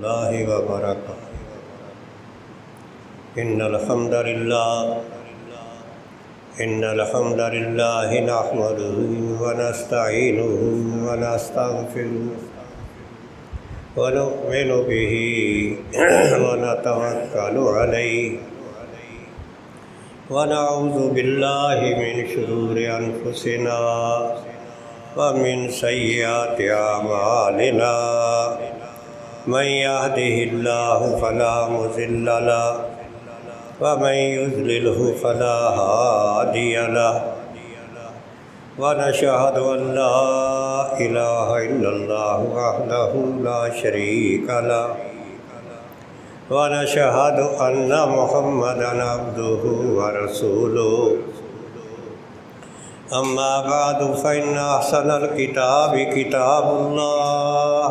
रहमतुल्लाहि व बरकातुहू। इन्नल हम्दलिल्लाहि नहमदुहू व नस्तईनुहु व नस्तगफिरुहू व नु'मिनु बिही व नतवक्कलु अलैहि व नऊज़ु बिल्लाहि मिन शुरूरि अनफुसिना व मिन सय्यिआति अमालिना। मन यहदिहिल्लाहु फला मुज़िल्ल लहु व मन युज़्लिल्हु फला हादिय लहु व नशहदु अन ला इलाहा इल्लल्लाहु वहदहु ला शरीका लहु व नशहदु अन्न मुहम्मदन अब्दुहु व रसूलुहु। अम्मा बअदु फ़इन्न अहसनल किताबि किताबुल्लाह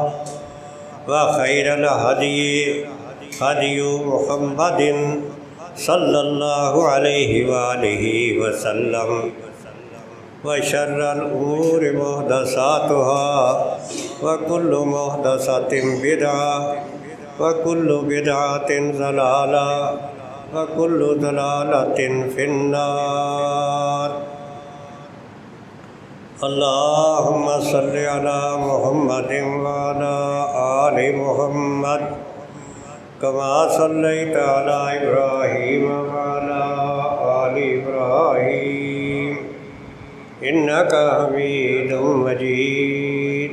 व खैरल हदयि हदयु मुहम्मदिन सल्लल्लाहु अलैहि व आलिहि वसल्लम व शर्रल उमूरि मुहदसातुहा व कुल्लु मुहदसतिन बिदअह व कुल्लु बिदअतिन ज़लाला व कुल्लु ज़लालतिन फिन्नार। अल्लाहुम्मा सल्लि अला मुहम्मदिन व अला आलि मुहम्मद कमा सल्लैता अला इब्राहीम व अला आलि इब्राहीम इन्नका हमीदुम मजीद।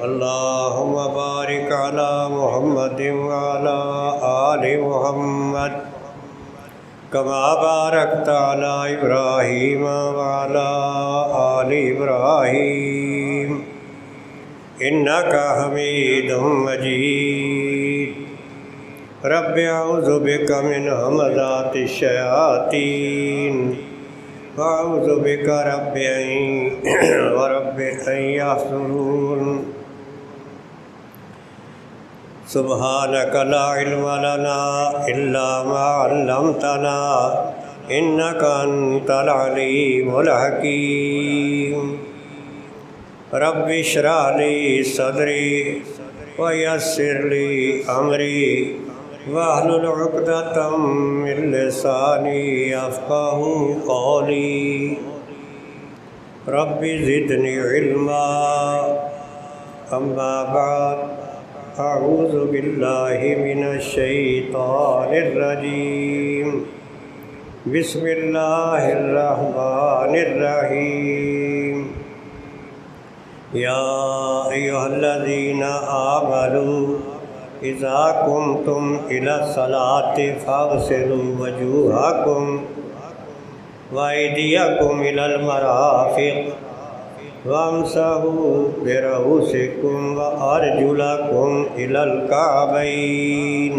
अल्लाहुम्मा बारिक अला मुहम्मदिन व अला आलि मुहम्मद कमा बारकता अला इब्राहीम व अला आलि इब्राहीम इन्नका हमीदुम मजीद। रब्बि अऊज़ु बिका मिन हमज़ातिश शयातीन व अऊज़ु बिका रब्बि अन यहज़ुरून। सुब्हानक ला इल्म लना इल्ला मा अल्लमतना इन्नका अंतल अलीमुल हकीम। रब्बि इश्रह ली सदरी व यस्सिर ली अमरी वहलुल उक़दतम मिन लिसानी यफ़क़हू क़ौली। रब्बि ज़िदनी इल्मा। अम्मा बअद अऊज़ु बिल्लाहि मिनश शैतानिर रजीम। बिस्मिल्लाहिर रहमानिर रहीम। या अय्युहल्लज़ीना आमनू इज़ा कुमतुम इलस्सलाति फ़ग़सिलू वजूहकुम व अयदियकुम इलल मराफ़िक़ वम्सहू बिरुऊसिकुम व अर्जुलकुम इलल कअबैन।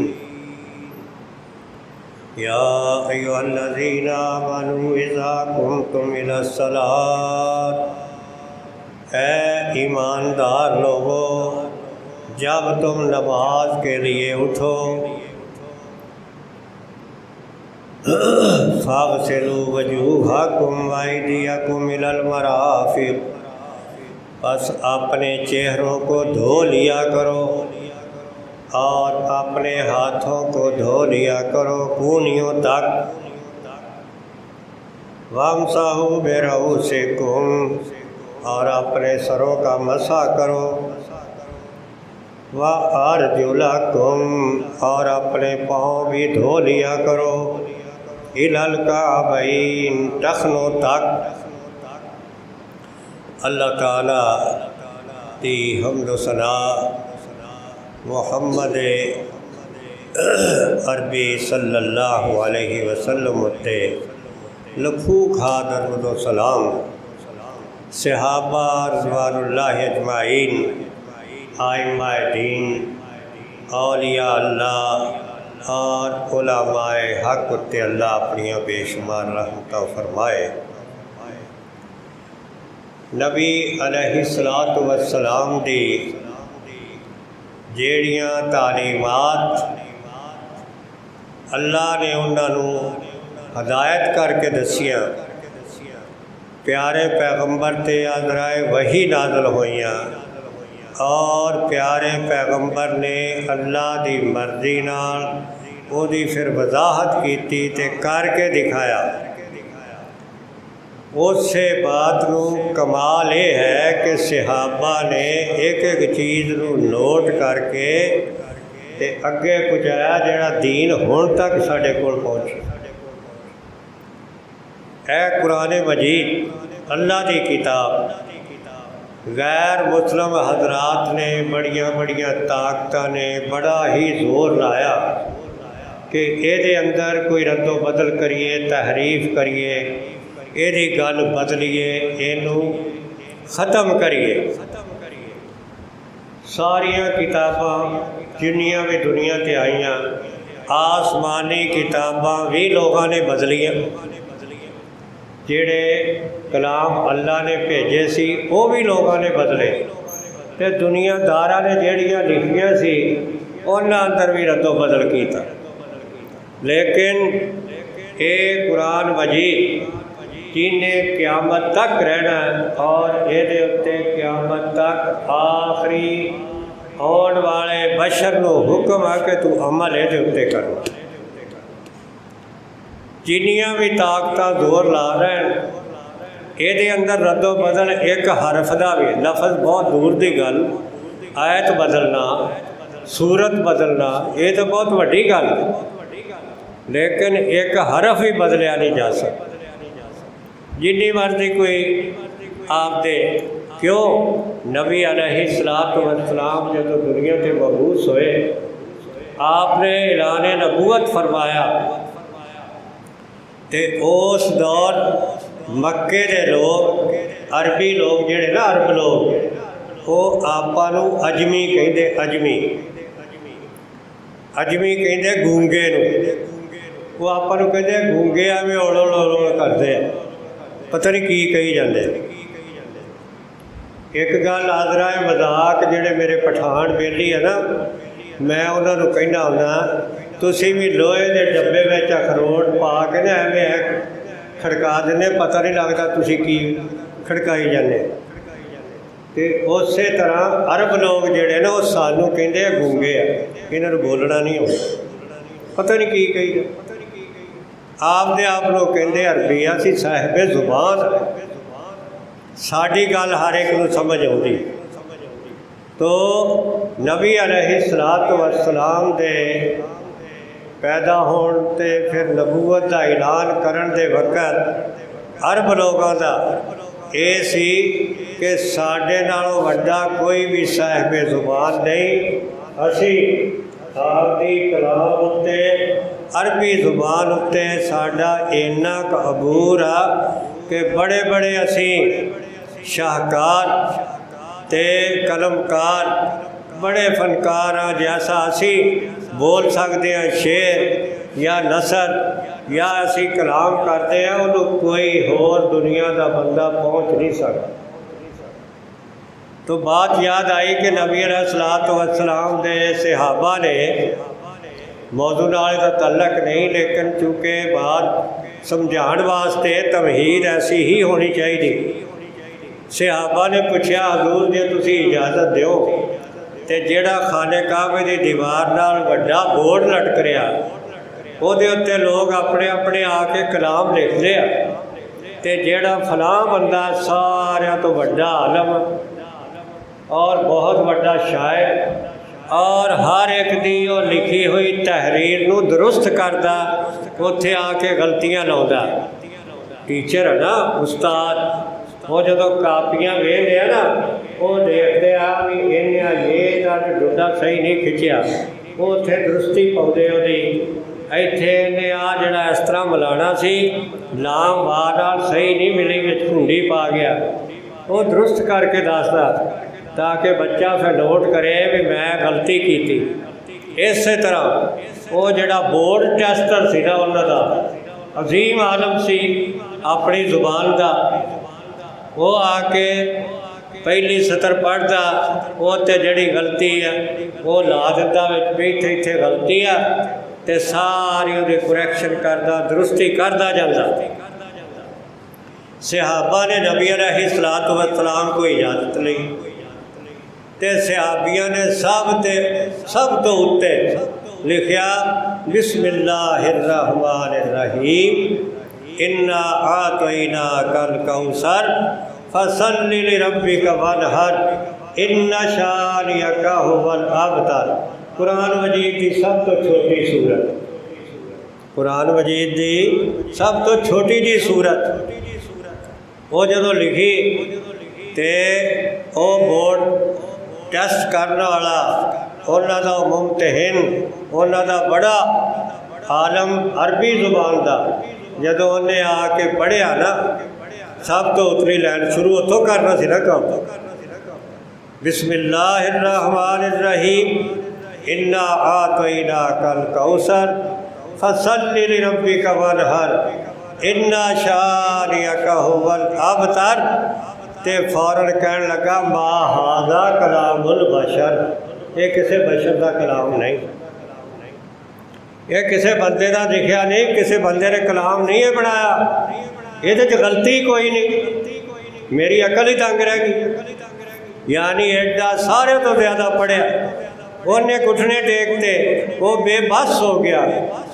या अय्युहल्लज़ीना आमनू इज़ा कुमतुम इलस्सलात। ऐ ईमानदार लोगो, जब तुम नमाज के लिए उठो फ़ग़सिलू वजूहकुम व अयदियकुम इलल मराफ़िक़, बस अपने चेहरों को धो लिया करो और अपने हाथों को धो लिया करो कूनियों तक। वम्सहू बिरुऊसिकुम, और अपने सरों का मसा करो। व अर्जुलकुम, और अपने पाँव भी धो लिया करो। इलल कअबैन, टखनों तक। अल्लाह ताला दी हम्द सना मुहम्मद अरबी सल्लल्लाहु अलैहि वसल्लम उत्ते लखू खा दरूद व सलाम। सहाबा रिज़वानुल्लाहि अजमाइन, आइम्माए दीन, औलिया अल्लाह और उलमाए हक उत्ते अल्लाह अपनियां बेशुमार रहमतां फरमाए। नबी अलैहिस्सलातु वस्सलाम दी जेड़ियां तालीमात अल्लाह ने उन्होंने हदायत करके दसियां, प्यारे पैगंबर ते आज़राए वही नाज़िल होइयां, और प्यारे पैगंबर ने अल्लाह की मर्जी नाल ओदी फिर वजाहत की ते करके दिखाया। उस बात नूं कमाल ये है कि सहाबा ने एक एक चीज़ नूं नोट करके ते अगे पहुँचाया जिहड़ा दीन हुण तक साडे कोल पहुँचे। है कुरान मजीद अल्लाह की किताब। गैर मुस्लिम हजरात ने बड़िया बड़िया ताकतां ने बड़ा ही जोर लाया कि ये अंदर कोई रद्दो बदल करिए, तहरीफ करिए, ये गल बदलीए, इनू ख़त्म करिए। सारिया किताबां जिन्नियां भी दुनिया ते आईयां, आसमानी किताबां भी लोगों ने बदलियां। जिहड़े कलाम अल्लाह ने भेजे सी वो भी लोगों ने बदले, ते दुनियादारां ने जिहड़ियां लिखियां सी उन्हां अंदर भी रद्दो बदल कीता। लेकिन ये कुरान मजीद जिन्हें क़यामत तक रहना और ये उत्ते क़यामत तक आखिरी आने वाले बशर नूं हुक्म आ कि तू अमल ये उत्ते करना। जिन्नियां भी ताकतां जोर ला रहे ये अंदर रद्दो बदल एक हरफ का भी, लफज बहुत दूर की गल, आयत बदलना, सूरत बदलना ये तो बहुत वड्डी गल है, लेकिन एक हरफ ही बदलिया नहीं जा सकता। जिन्नी मर्जी कोई आप दे, क्यों नबी अलैहिस्सलातु वस्सलाम जो दुनिया के मबूस होए आपने ऐलान नबूवत फरमाया, तो उस दौर मक्के दे लोग, अरबी लोग जिहड़े ना अरब लोग, वो आपां नूं अजमी कहंदे। अजमी कहंदे गूंगे नूं, वो आपां नूं कहंदे गूंगे आ, ओल ओल ओल करदे आ, पता नहीं की कही जाते। एक गल आदरा मजाक जिहड़े मेरे पठान बेली है ना, मैं उन्होंने कहना हुंदा तुसीं भी लोहे के डब्बे में अखरोट पा के ना एवें खड़का देने, पता नहीं लगता तुसीं की खड़काई जाने। तो उस तरह अरब लोग जिहड़े ना वो सानू कहंदे गूंगे आ, इन्हां नूं बोलना नहीं आउंदा, पता नहीं की कही। आपदे आप लोग कहते अरबी, असीं साहिबे जुबान, साड़ी गल हर एक नूं समझ आउंदी। तो नबी अलैहिस्सलातु वस्सलाम दे पैदा होने ते फिर नबूवत का ऐलान करन दे वक़्त अरब लोगों का ये सी कि साडे नालों वड्डा कोई भी साहिबे जुबान नहीं। असी आपदी कलाम उत्ते अरबी जुबान उत्ते साडा इन्ना क अबूर आ कि बड़े बड़े असी शाहकार ते कलमकार बड़े फनकार हाँ, जैसा असी बोल सकते हैं शेर या नसर या असी कलाम करते हैं, उन्होंने कोई होर दुनिया का बंदा पहुँच नहीं सकता। तो बात याद आई कि नबी अलैहिस्सलातु वस्सलाम दे सहाबा ने, मौजू नाल दा तल्लक नहीं, लेकिन चूँकि बात समझाने वास्ते तमहीद ऐसी ही होनी चाहिए। सहाबा ने पूछा हजूर जे तुसी इजाज़त दो तो जेड़ा खाने काबे की दीवार नाल वड्डा बोर्ड लटक रहा उहदे उत्ते लोग अपने अपने आके कलाम लिख लिया, तो जेड़ा फलां बंदा सारियां तो वड्डा आलम और बहुत वड्डा शायर और हर एक दी वो लिखी हुई तहरीर नूं दुरुस्त करदा, उत्थे आके गलतियां लाउंदा। टीचर है ना, उस्ताद, वो जो कापियाँ वेखते हैं ना, वो देखते आ भी इन्हें ये डुडा सही नहीं खिंचिया, वो उत्थे दुरुस्ती पाउंदे ओहदी, इत्थे इन्हें आ जिहड़ा इस तरह मिलाना सी लाम वार नाल सही नहीं मिली, विच हुंडी पा गया, वो दुरुस्त करके दसदा ताकि बच्चा फिर नोट करे भी मैं गलती की। इस तरह वो जिहड़ा बोर्ड टेस्टर सी ना उन्हां दा अजीम आलम सी अपनी जुबान का, वो आके पहली सतर पढ़ता, वो तो जड़ी गलती है वो ला दिता भी इत्थे इत्थे गलती है, तो सारी वो कुरैक्शन करता दुरुस्ती करता जाता। सहाबा ने नबी अलैहिस्सलातु वस्सलाम को इजाज़त ली, ते सहाबियां ने सब तो उत्ते लिखिया बिस्मिल्लाहिर्रहमानिर्रहीम इन्ना आतैना कल कौसर फसल्लि लिरब्बिका वनहर इन्ना शानियका हुवल अबतर। कुरान मजीद की सब तो छोटी सूरत, कुरान मजीद की सब तो छोटी जी सूरत वो जदों लिखी तो वह बोर्ड टेस्ट करने वाला उन्हों का मुमतहिन उन्हों का बड़ा आलम अरबी जुबान का जदों उन्हें आके पढ़िया ना सब तो उतली लैन शुरू उतों करना सी ना काम। बिस्मिल्लाहिर्रहमानिर्रहीम इन्ना आतैना कल कौसर फसल्लि लिरब्बिका वनहर इन्ना शानियका हुवल अबतर। ते फौरन कहन लगा मा हाज़ा कलामुल बशर, ये किसी बशर का कलाम नहीं, ये किसी बंदे का लिखिया नहीं, किसी बंदे ने कलाम नहीं है बनाया, ये गलती कोई नहीं, मेरी अकल ही तंग रह गई। यानी एडा सारे तो ज़्यादा पढ़िया उन्हें घुटने टेकते वो बेबस हो गया।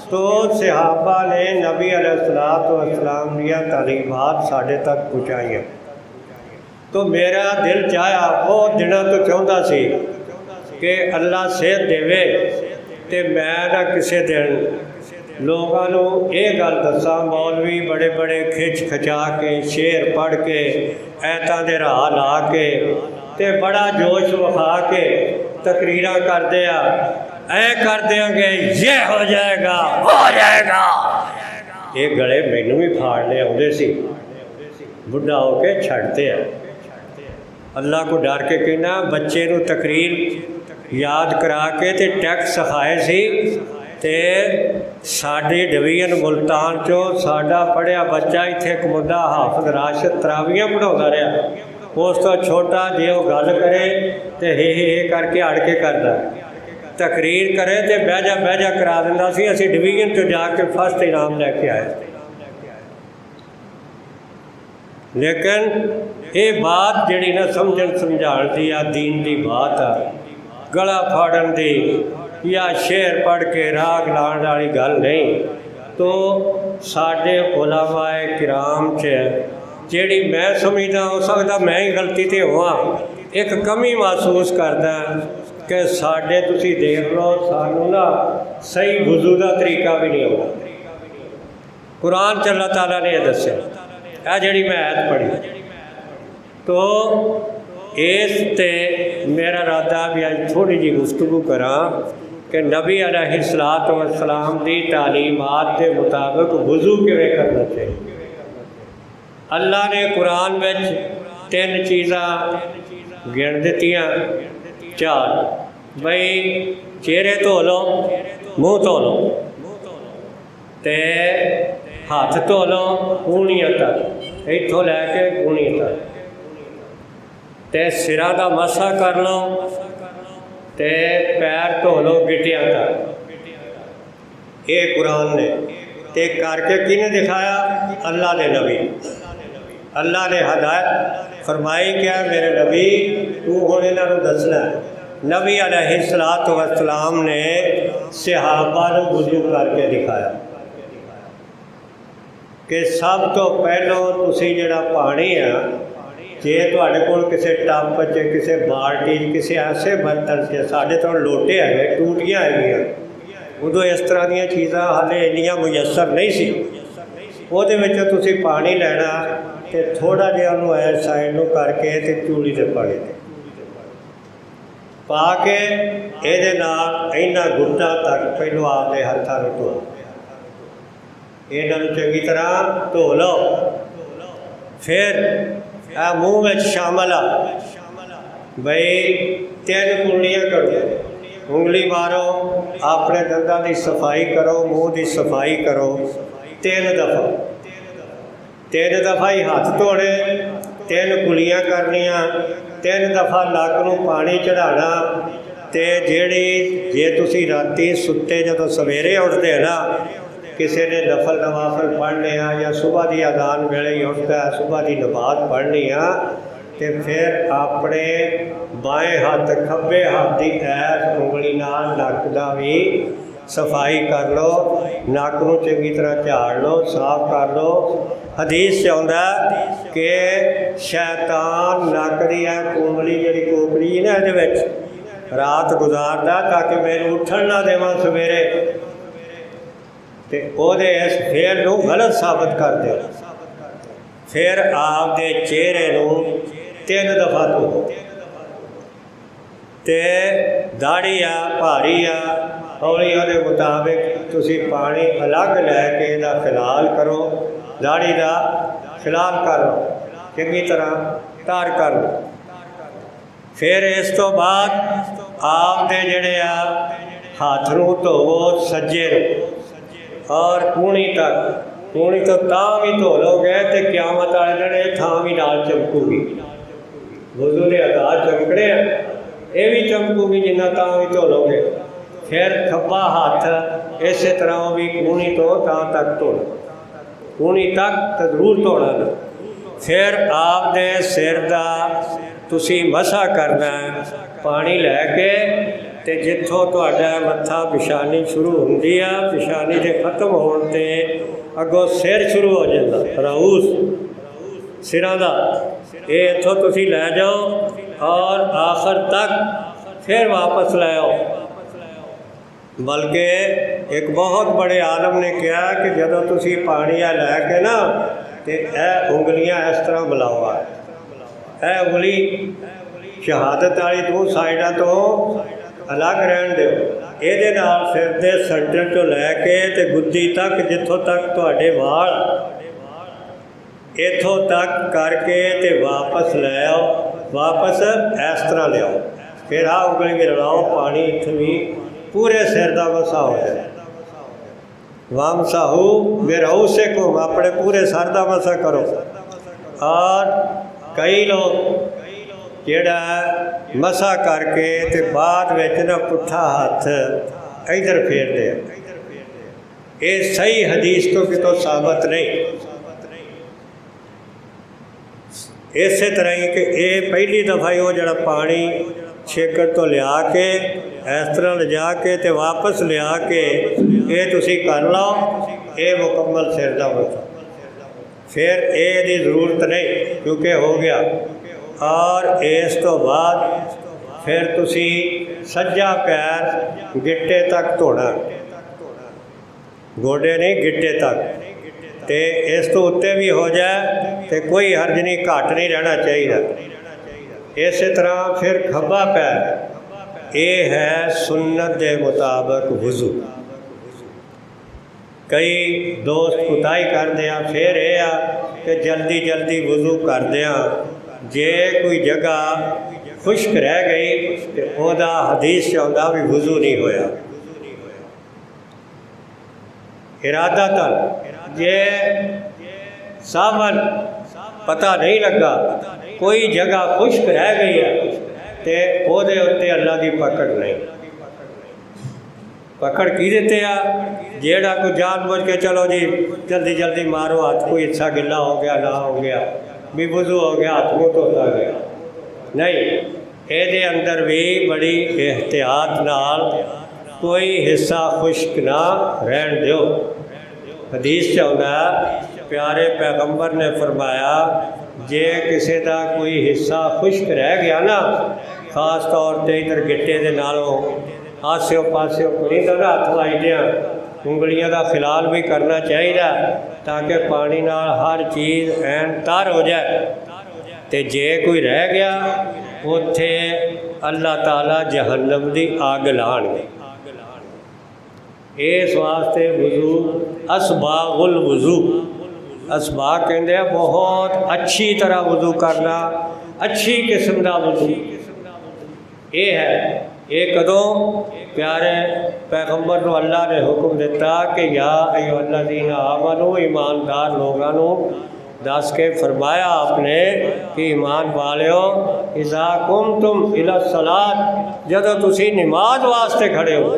तो सहाबा ने नबी अलैहिस्सलाम दियां तालीमात साढ़े तक पहुँचाई। तो मेरा दिल चाहा वो दिनों तो चाहता सी कि अल्लाह सेहत देवे तो मैं ना किसी दिन लोगों को ये गल दसा, मौलवी बड़े बड़े खिच खचा के शेर पढ़ के ऐतां दे राह ला के ते बड़ा जोश विखा के तकरीर करते कर देंगे, ये हो जाएगा ये गले मैनू भी फाड़ने आते सी, बुढ़ा होके छड़ते हैं। अल्लाह को डर के कहना बच्चे को तकरीर याद करा के ते टैक्स सिखाए सी ते साडी डिवीजन मुल्तान चो साडा पढ़िया बच्चा इत्थे एक मुंडा हाफिज राशिद तरावियां पढ़ाउंदा रहा। उस तो छोटा जे वो गल करे तो हे करके अड़ के करता, तकरीर करे तो बह जा करा दिंदा सी। असीं डिवीजन चो जाके फर्स्ट इनाम लैके आए। लेकिन ये बात जिहड़ी ना समझण समझाण दी आ दीन की बात आ, गला फाड़न दी या शेर पढ़ के राग लाण वाली गल नहीं। तो साडे उलमाए किराम च जिहड़ी मैं समझदा हो सकता मैं ही गलती ते होवां, एक कमी महसूस करदा कि साडे तुसीं देख लो सानू ना सही वुज़ू दा तरीका भी नहीं आउंदा। कुरान च अल्लाह ताला ने दस्सिया है जिहड़ी मैं आयत पढ़ी। तो इस ते मेरा इरादा भी अज थोड़ी जी गुफ्तगू करा कि नबी अलैहिस्सलाम दी तालीमात के मुताबिक वुज़ू किवें करना चाहिए। अल्लाह ने कुरान में 3 चीज़ां गिन दित्तियां, 4 बई चेहरे धो लो, मूँह धो लो, ते हाथ धो लो कूहणियां तक, इत्थों लैके कूहणियां तक, ते सिरा का मसा कर लो, ते पैर धो लो गिटियां तक। ये कुरान ने ते करके किने दिखाया? अल्लाह ने नबी। अल्लाह ने हदायत फरमाई क्या मेरे नबी तू हुण इन्हां नूं दसना। नबी अलैहिस्सलाम ने सहाबा नूं वुज़ू करके दिखाया कि सब तो पहलों तुसीं जिहड़ा पानी है जे तुहाडे कोल किसी टप च किसी बाल्टी किसी ऐसे बर्तन से साढ़े तो लोटे है टूटियां है उदों इस तरह दीयां चीज़ां हाले इन्नियां मुयसर नहीं सी। उहदे विच तुसीं पानी लैना तो थोड़ा जिहा उहनूं ऐ साइड नूं करके ते चूली दे पानी पा के इहदे नाल इन्हां गुट्टां तक पहलों आपदे हत्थां नूं धो, इन्हां नूं चंगी तरह धो लो। फिर मूँह में शामिल आ बई 3 कुंडलियां करो, उंगली मारो, अपने दंदां की सफाई करो, मूँह की सफाई करो 3 दफ़ा ही हाथ धोने, 3 कुलियां करनियां, 3 दफ़ा नक नूं पानी चढ़ाना। तो जिहड़ी जे तुसीं राती सुत्ते जदों सवेरे उठदे ना किसी ने नफल नवाफल पढ़ने या सुबह की अजान वेले ही उठता है सुबह की नमाज पढ़नी आ तो फिर अपने बाएं हाथ खब्बे हाथ की ऐस उंगली नाल नक का भी सफाई कर लो, नक नूं चंगी तरह झाड़ लो, साफ कर लो। हदीस च आउंदा कि शैतान नक दी उंगली जिहड़ी कोकड़ी ना इहदे विच रात गुजारदा ताकि मैनूं उठण ना देवां सवेरे, ते ओहदे इस फेर नूं गलत साबित कर दे। फिर आपदे चेहरे नूं 3 दफ़ा धो, ते दाढ़ी आ भारी आ हौली ਉਹਦੇ मुताबिक तुसी पानी अलग लैके ਇਹਦਾ खिलाल करो, दाढ़ी का खिलाल कर लो, चंगी तरह तार कर लो। फिर इस तो बाद आपदे ਜਿਹੜੇ ਆ हथ नूं धोवो सज्जे नूं और कूहणी तक, कूहणी तो तां भी धो लोगे तो क्यामत वाले दिन ये थां भी नाल चमकूगी। वज़ू दे आधार चमकने ये भी चमकूगी जिन्ना तां भी धो लोगे। फिर खब्बा हाथ इस तरह भी कूहणी तो तां तक धोना, कूहणी तक तो जरूर धोना ना। फिर आपदे सिर का तुसी मसा करना पानी लैके, तो जिथों तुहाडा मत्था पिछानी शुरू होंदी आ, पिछानी के खत्म होने ते अगों सिर शुरू हो जाता, राऊस सिरां दा, ये इत्थों तुसी लै जाओ और आखिर तक फिर वापस लै आओ। बल्कि एक बहुत बड़े आलम ने कहा कि जदों तुसी पानी लैके ना तो यह उंगलियां इस तरह मिलाओ, यह उंगली शहादत वाली 2 साइडों तो अलग रहन दो, ये सिर के सेंटर तो लैके तो गुद्दी तक जिथों तक तुहाडे वाल इथों तक करके तो वापस लै आओ, वापस इस तरह लियाओ। फिर आ उंगली भी रलाओ, पानी इत्थे भी पूरे सिर का मसा हो जाए। वामसाहू बिरऊसिकुम, अपने पूरे सर का मसा करो। और कई लोग जेड़ा मसा करके तो बाद में ना पुट्ठा हाथ इधर फेरते हैं, ये सही हदीस तो कितों साबित नहीं। इस तरह ही कि ये पहली दफ़ा ही वो जड़ा पानी छेकड़ तो लिया के इस तरह ले जाके तो वापस लिया के ये तुसी कर लो, ये मुकम्मल सिर का मसा। फिर ये ज़रूरत नहीं क्योंकि हो गया। और इस तो बाद फिर तुसी सज्जा पैर गिट्टे तक धोना, गोडे नहीं गिट्टे तक, तो इस तो उत्ते भी हो जाए तो कोई हर्ज नहीं, घट नहीं रहना चाहिए। इस तरह फिर खब्बा पैर ये है सुन्नत के मुताबिक वज़ू। कई दोस्त कुताही करते हैं, फिर यह कि जल्दी जल्दी वज़ू करते हैं, जे कोई जगह खुश्क रह गई तो वह हदीस चाहता भी वज़ू नहीं होया। इरादतन जे सावन पता नहीं लगा, कोई जगह खुश्क रह गई है तो वो अल्लाह की पकड़ नहीं। पकड़ की देते आ जेड़ा कोई जान बुझ के चलो जी जल्दी जल्दी मारो हाथ, कोई हिस्सा गिला हो गया ना हो गया भी वज़ू हो गया, हाथ मुँह धोता गया, नहीं। ये अंदर भी बड़ी एहतियात नाल कोई हिस्सा खुश्क ना रहन दो। हदीस चाहता प्यारे पैगंबर ने फरमाया जे किसी का कोई हिस्सा खुश्क रह गया ना, खास तौर पर इधर गिट्टे के नालों आसे पासे नहीं तो हथ लाइदिया उंगलियों का खिलाल भी करना चाहिए ताकि पानी नाल हर चीज़ ऐन तर हो जाए। तो जे कोई रह गया उत्थे अल्लाह ताला जहन्नम की अग लाणगे। इस वास्ते वज़ू असबागुल वज़ू, असबाग कहते हैं बहुत अच्छी तरह वज़ू करना, अच्छी किस्म का वज़ू ये है। ये कदों प्यारे पैगंबर को अल्लाह ने हुक्म दिता कि या अय्युहल्लज़ीना आमनू, ईमानदार लोगों दस के फरमाया आपने कि ईमान वालियो इज़ा कुमतुम इला सलात, जदों तुसी नमाज वास्ते खड़े हो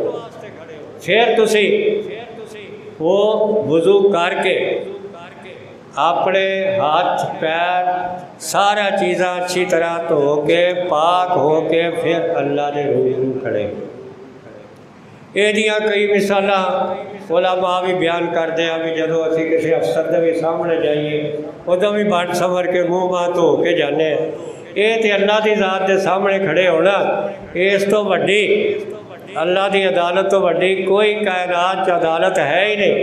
फिर तुसी वो वज़ू करके अपने हाथ पैर सारा चीज़ां अच्छी तरह धो के पाक हो के फिर अल्लाह के रूबरू खड़े। ਇਹਦੀਆਂ कई मिसालां उलमा भी बयान करते हैं भी जदों असीं किसी अफसर के भी सामने जाइए उदों भी बन संवर के मूँह माँ धो के जाने। ये तो अल्लाह की ज़ात के सामने खड़े होना, इस तो वड्डी अल्लाह की अदालत तो वड्डी कोई कायनात च अदालत है ही नहीं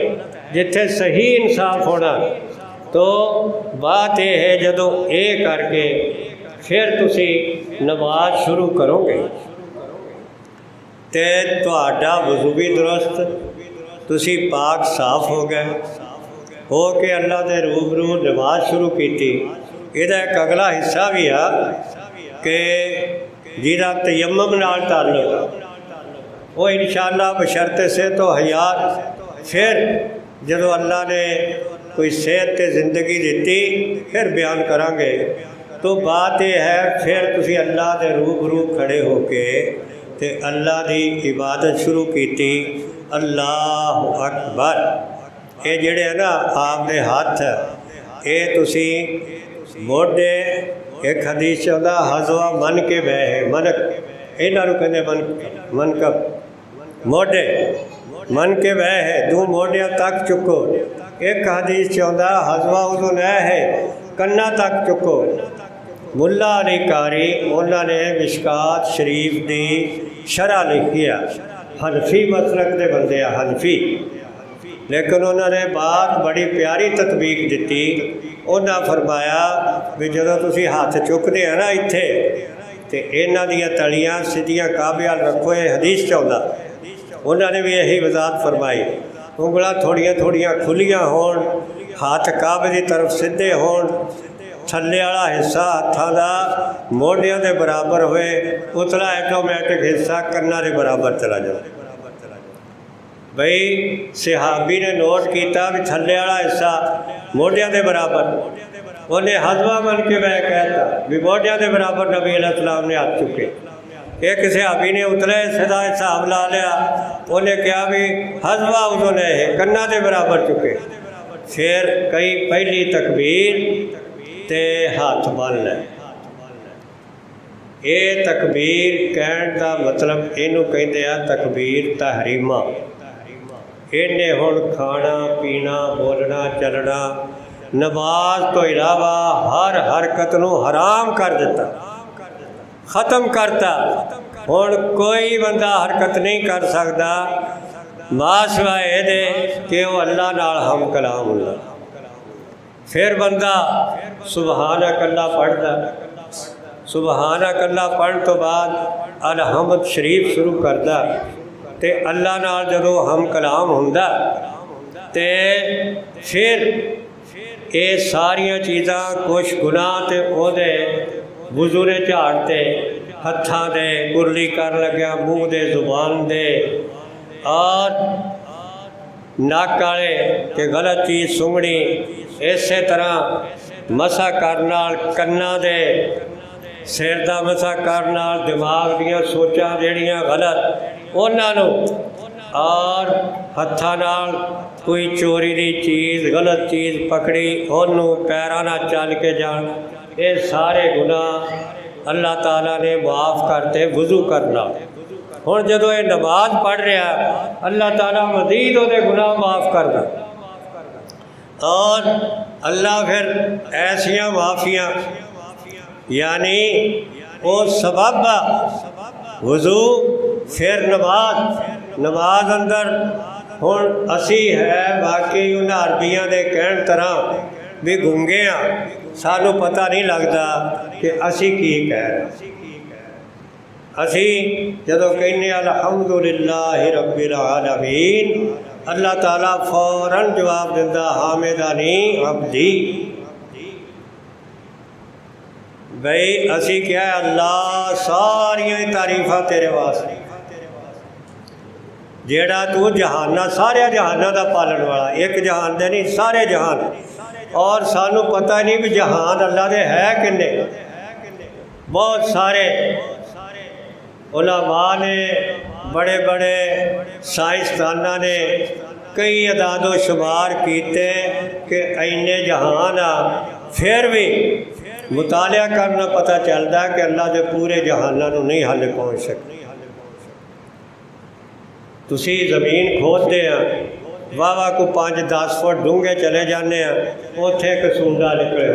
जिथे सही इंसाफ होना। तो बात यह है जदों ये करके फिर तुसी नमाज शुरू करोगे तो तुहाडा वज़ू भी दुरुस्त, तुसी पाक साफ हो गए हो के अल्लाह के रूबरू नमाज शुरू की। ਇਹਦਾ एक अगला हिस्सा भी आ कि जिहदा तयम्मुम नाल ताल्लुक वो इंशाअल्लाह बशर्ते से तो हयात फिर जदों अल्लाह ने कोई सेहत ते ज़िंदगी दी फिर बयान करांगे। तो बात यह है फिर तुसी अल्लाह के रूबरू खड़े हो के ते अल्लाह की इबादत शुरू की। अल्लाह अकबर ये जिहड़े है ना आपदे हथ ये तुसी मोढे एक हदीस चलदा हज़वा मन के बह है मनक इन्हां नूं कहंदे मनकब मोढे मन के बह है दो मोढियां तक चुको। एक हदीस चलदा हज़वा उदुन है कन्ना तक चुको। मुल्ला अली कारी उन्होंने मिशकात शरीफ की शरह लिखी है, हनफी मसलक के बंदे आ हनफी, लेकिन उन्होंने बात बड़ी प्यारी ततबीक दी। उन्हें फरमाया भी जदों तुसी हाथ चुकते हैं ना इत्थे तो इन्हां दियां तलियां सीधियां काबे वाल रखो। ये हदीस चाहुंदा उन्होंने भी यही वजाहत फरमाई। उंगलां थोड़ियां थोड़ियां खुलियां होण, हाथ काबे की तरफ सीधे होण, थल्ले वाला हिस्सा हत्थां दा मोढियां दे बराबर होए, उतला ऐटोमैटिक हिस्सा कन्नां दे बराबर चला जाए। बई सहाबी ने नोट किया भी थल्ले वाला हिस्सा मोढियां दे बराबर, उन्हें हज़वा मन के बह कहता भी मोढियां दे बराबर नबी अलैहि सलाम ने हाथ चुके। एक सहाबी ने उतले हिस्से का हिसाब ला लिया, उन्हें कहा भी हज़वा उन्होंने कन्ना के बराबर चुके। फिर कई पहली तकबीर ते हाथ बन लै। ये तकबीर कहण का मतलब इनू कहते हैं तकबीर तहरीमा। इन्हें हुण खाना पीना बोलना चलना नमाज तो इलावा हर हरकत नू हराम कर दिता, ख़त्म करता। हुण कोई बंदा हरकत नहीं कर सकता माशवा ये कि वह अल्लाह नाल हम कलाम हुंदा। फिर बंदा सुबहाना कल्ला पढ़ता, सुबहाना कल्ला पढ़ तो बाद अलहमद शरीफ शुरू करता ते अल्लाह नाल जदों हम कलाम हुंदा ते फिर ये सारिया चीज़ां कुछ गुनाह ते ओहदे वज़ू ने झाड़ते हत्थां दे कुरली कर लग्या मूँह दे जुबान दे और नक वाले कि गलत चीज़ सुंघनी, इस तरह मसा करना कन्ना दे सिर का मसा करना दिमाग दियाँ सोचां जड़ियाँ गलत उन्होंने और हत्थां नाल कोई चोरी की चीज़ गलत चीज़ पकड़ी उन्होंने पैरां नाल चल के जान, ये सारे गुनाह अल्लाह ताला ने माफ़ करते वज़ू करना। हुण जदों ये नमाज पढ़ रहा अल्लाह ताला मज़ीद उहदे गुनाह माफ़ करदा और अल्लाह फिर ऐसियां माफ़ियाँ यानी वो सबब वज़ू फिर नमाज अंदर हुण असी है बाकी उन्हां अरबियां दे कहण तरह भी गूंगे हाँ, सानू पता नहीं लगता कि असी की कह रहे। असी जदों कहने अल्हम्दुलिल्लाहि रब्बिल आलमीन अल्लाह ताला फौरन जवाब दिंदा हामिदानी अब्दी। भाई असी क्या अल्लाह सारिया तारीफा तेरे वास्ते जेड़ा तू जहाना सारे जहाना का पालन वाला, एक जहान दे नहीं सारे जहान। और सानू पता नहीं भी जहान अल्लाह दे है किन्ने, बहुत सारे उलमा ने बड़े बड़े साइंसदाना ने कई अदादो शुमार किए कि इन्ने जहान आ, फिर भी मुतालिया करना पता चलता कि अल्लाह के पूरे जहानों को नहीं हाले पहुँच सकते। तुसी ज़मीन खोदते हैं वाह को 5-10 फुट डूंघे चले जाने, उत्थे एक सूंडा निकले,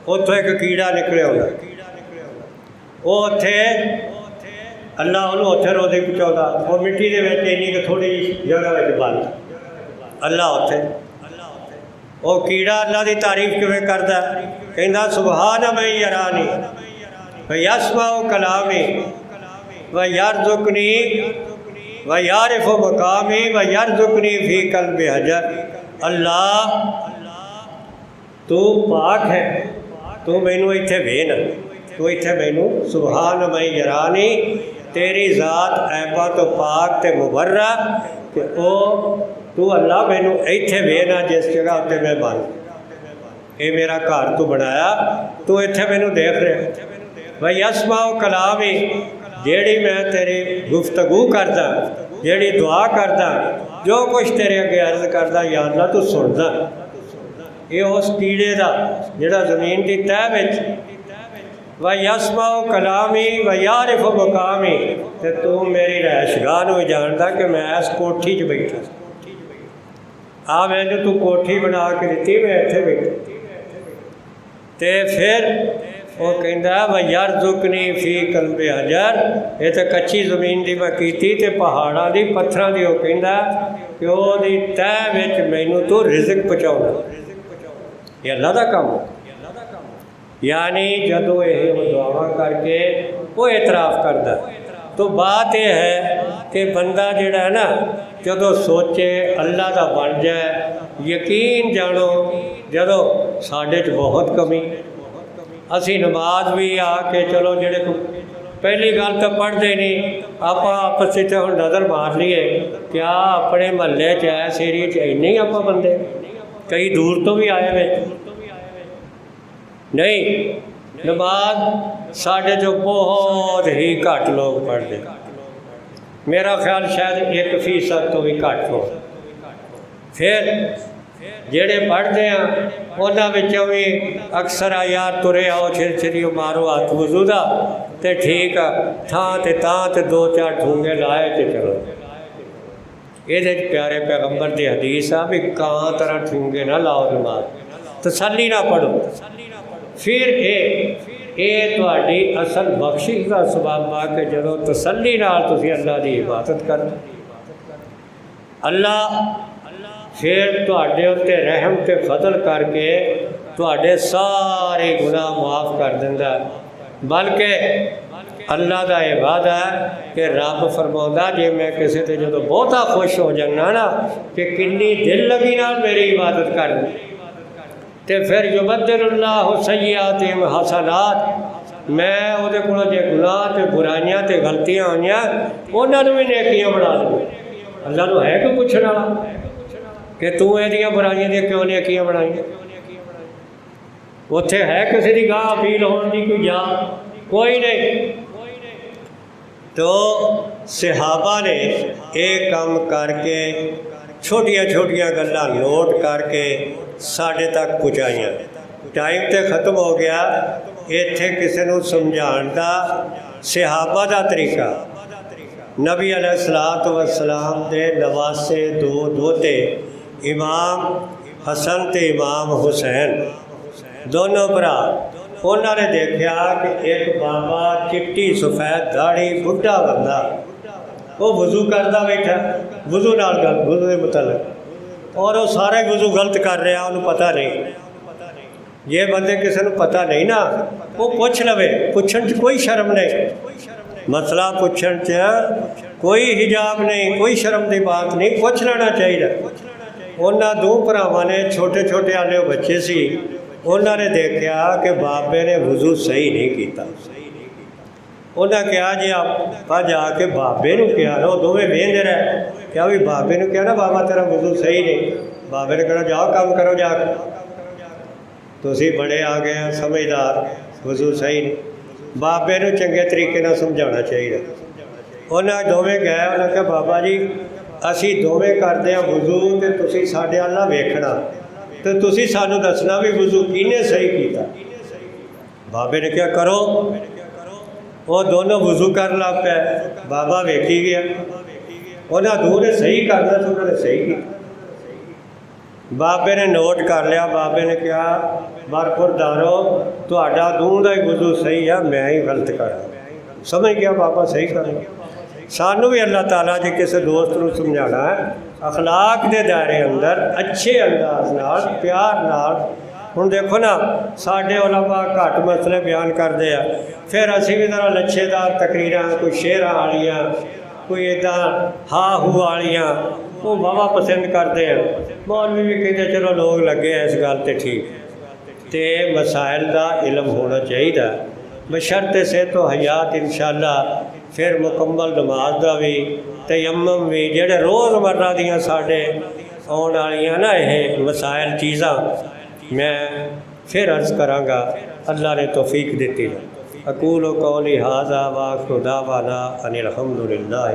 उत्थों एक कीड़ा निकले होगा, वो उत्थे अल्लाह उन्होंने उत्थे रोज़ी पहुँचाता, वो मिट्टी के इन्नी कि थोड़ी जगह बंद अल्लाह उत्थे वो कीड़ा अल्लाह की तारीफ किवें करदा, कहंदा सुबहान मैं यरानी व यस्माउ कलामी व यरज़ुकनी व यारिफु मकामी व यरज़ुकनी फी कल्बि हजर। अल्लाह तू पाक है, तू मैनू इत्थे वेह ना, तू इत्थे मैनू सुबहान मैं यरानी, तेरी ज़ात ऐबा तो पाक ते मुबर्रा कि ओ तू अल्लाह मैनू इत्थे वेह ना जिस जगह उत्ते मैं बन, ये मेरा घर तू बनाया, तू इत्थे मैनू देख रहा। भाई यस्माउ कलामी, जेड़ी मैं तेरी गुफ्तगू करदा, जेड़ी दुआ करदा, जो कुछ तेरे अगे अर्ज करदा या अल्लाह तू सुनदा। ये उस कीड़े का जिहड़ा ज़मीन की तह विच व यस्माउ कलामी व यारिफु मकामी, ते तू मेरी रैशगाह नूं जानदा कि मैं इस कोठी च बैठा, आ मैनू तू कोठी बना के दी, मैं इत्थे बैठा। तो फिर वो कहता व यरज़ुकनी फी कल्बि हजर, ये तो कच्ची ज़मीन की मैं की, तो पहाड़ों की पत्थरों की वो कहता कि वो तह विच मैनू तू रिज़्क पहुँचाउणा, ये अल्लाह का काम है। यानी जदों ये दुआवां करके वो एतराफ़ करता, तो बात यह है कि बंदा जिहड़ा है ना जदों सोचे अल्लाह का बन जाए, यकीन जानो जदों साढ़े च बहुत कमी, असी नमाज भी आके चलो जेड़े पहली गल तो पढ़ते नहीं, आप आपस में हुण नज़र मार लीए क्या अपने महल्ले च इस एरिए च इन्ने ही आप बंदे, कई दूर तो भी आए हुए नहीं, नमाज साढ़े जो बहुत ही घट लोग पढ़ते, मेरा ख्याल शायद 1% तो भी घट हो। फिर जेड़े पढ़ते हैं उन्होंने भी अक्सर आ यार तुरे आओ छिरी मारो हाथ वजू का, तो ठीक आ थां ते 2-4 ठूंगे लाए तो चलो। ये प्यारे पैगंबर की हदीस आ भी कां तरह ठूंगे ना लाओ, नमाज तसल्ली ना पढ़ो। फिर ये तुहाडी असल बख्शिश का सबब आ कि जदों तसल्ली नाल तुसीं अल्लाह की इबादत कर, अल्लाह फिर तुहाडे उत्ते रहम ते फजल करके तुहाडे सारे गुनाह माफ़ कर दिंदा। बल्कि अल्लाह का यह वादा है कि रब फरमाउंदा जे मैं किसी ते जदों बहुता खुश हो जाना ना कि किन्नी दिल लगी नाल मेरी इबादत कर, तो फिर युबद्दिलुल्लाहु सय्यिआतिहिम हसनात, मैं उहदे कोलों जे गुनाह ते बुराइयां ते गलतियां होईयां उन्होंने भी नेकियां बना दूँ। अल्लाह नूं है कोई पुछण वाला कि तू इहदियां बुराइयां दी क्यों नेकियां बनाईयां? उत्थे है किसी की गाह अपील होने की कोई जा कोई नहीं। तो सहाबा ने एक काम करके छोटिया छोटिया गल्लां नोट करके साढ़े तक पहुँचाइयाँ। टाइम तो ख़त्म हो गया, इत्थे किसी नूं समझाउण दा सहाबा दा तरीका, नबी अलैहिस्सलातु वस्सलाम दे नवासे दो दोते इमाम हसन ते इमाम हुसैन दोनों भरा, उन्होंने देखा कि एक बाबा चिट्टी सफ़ैद दाढ़ी बुढ़ा बंदा वो वज़ू करता बैठा, वज़ू नाल गल वज़ू के मुतलक, और वो सारे वज़ू गलत कर रहा, उन्हें पता नहीं। ये बंदे किसी को पता नहीं ना वो पूछ लवे, पुछण च कोई शर्म नहीं, मसला पुछण च कोई हिजाब नहीं, कोई शर्म की बात नहीं, पूछ लेना चाहिए। उन्होंने दो भरावां ने छोटे छोटे आले बच्चे सी, उन्होंने देखा कि बाबे ने वज़ू सही नहीं किया। उन्हें कहा जी आप जाके बाबे नूं कहा ना, दोवें वेंदे रहे, क्या भी बाबे नूं कहा ना बाबा तेरा वज़ू सही नहीं, बाबे ने कहना जाओ काम करो जाके, तुसीं बड़े आ गए हैं समझदार, वज़ू सही नहीं। बाबे नूं चंगे तरीके नाल समझाना चाहिए। उन्हें दोवें गए, उन्हें कहा बाबा जी असी दोवें करते हैं वज़ू तो तुसी साडे अल ना वेखना तो तुसी सानू दसना भी वज़ू किने सही किया। बाबे ने क्या करो, वो दोनों वज़ू कर लग पे। बाबा वेखी गया, उन्हें दो ने सही करना तो उन्होंने सही किया। बाबे ने नोट कर लिया, बाबे ने कहा बरखुरदारो तुहाडा दूं दा ही वज़ू सही है, मैं ही गलत करा। समझ गया बाबा सही कर। सानू भी अल्लाह ताला जे किसी दोस्त को समझाना है अखलाक के दायरे अंदर अच्छे अंदाज नाल प्यार नाल। हुण देखो ना साडे उलमा घट मसले बयान करते हैं, फिर असी भी जरा लच्छेदार तकरीरां, कोई शेरां वालियां, कोई इदा हा हू वालियां वो वाहवा पसंद करते हैं। मौलवी भी कहते चलो लोग लगे इस गल ते ठीक। तो मसाइल का इलम होना चाहिए बशर्ते से तो हयात इंशाअल्लाह। फिर मुकम्मल नमाज का भी तयम्मुम भी जेड़े रोज़मर्रा दियाँ साढ़े आने वालियाँ ना ये मसाइल चीज़ां मैं फिर अर्ज़ कराँगा, अल्लाह ने तौफीक दी है। अकूल कौली हाज़ा व खुदा वाना अनिल हम्दुलिल्लाह।